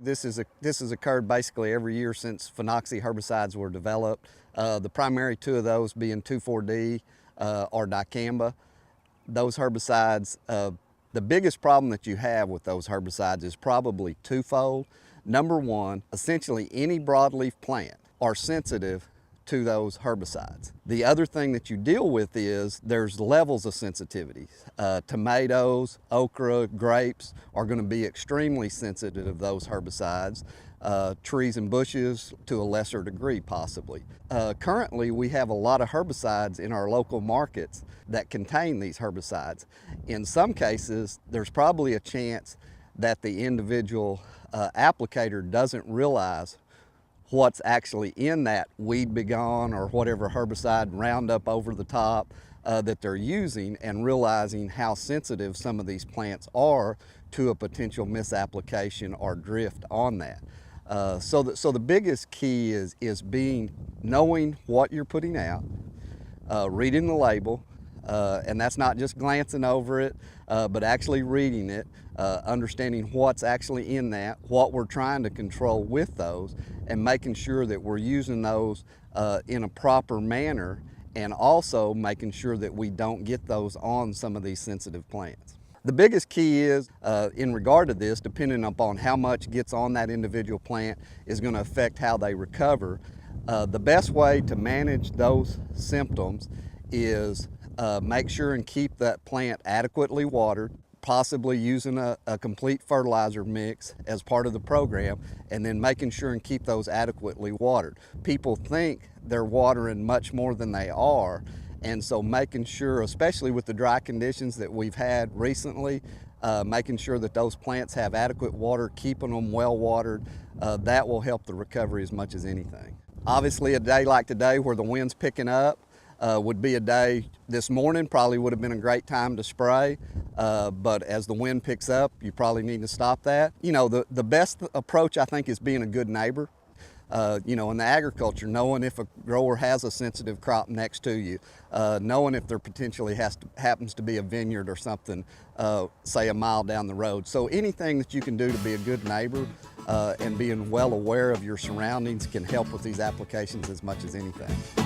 This has occurred basically every year since Phenoxy herbicides were developed. The primary two of those being 2,4-D or dicamba. Those herbicides, the biggest problem that you have with those herbicides is probably twofold. Number one, essentially any broadleaf plant are sensitive to those herbicides. The other thing that you deal with is there's levels of sensitivity. Tomatoes, okra, grapes are going to be extremely sensitive to those herbicides. Trees and bushes to a lesser degree possibly. Currently we have a lot of herbicides in our local markets that contain these herbicides. In some cases there's probably a chance that the individual applicator doesn't realize what's actually in that weed begone or whatever herbicide Roundup over the top that they're using, and realizing how sensitive some of these plants are to a potential misapplication or drift on that. So the biggest key is knowing what you're putting out, reading the label, and that's not just glancing over it, but actually reading it, understanding what's actually in that, what we're trying to control with those, and making sure that we're using those in a proper manner, and also making sure that we don't get those on some of these sensitive plants. The biggest key is, in regard to this, depending upon how much gets on that individual plant is going to affect how they recover. The best way to manage those symptoms is make sure and keep that plant adequately watered, possibly using a complete fertilizer mix as part of the program, and then making sure and keep those adequately watered. People think they're watering much more than they are, and so making sure, especially with the dry conditions that we've had recently, making sure that those plants have adequate water, keeping them well watered, that will help the recovery as much as anything. Obviously a day like today where the wind's picking up, would be a day, this morning probably would have been a great time to spray, but as the wind picks up, you probably need to stop that. You know, the best approach I think is being a good neighbor. You know, in the agriculture, knowing if a grower has a sensitive crop next to you, knowing if there potentially happens to be a vineyard or something, say a mile down the road. So anything that you can do to be a good neighbor and being well aware of your surroundings can help with these applications as much as anything.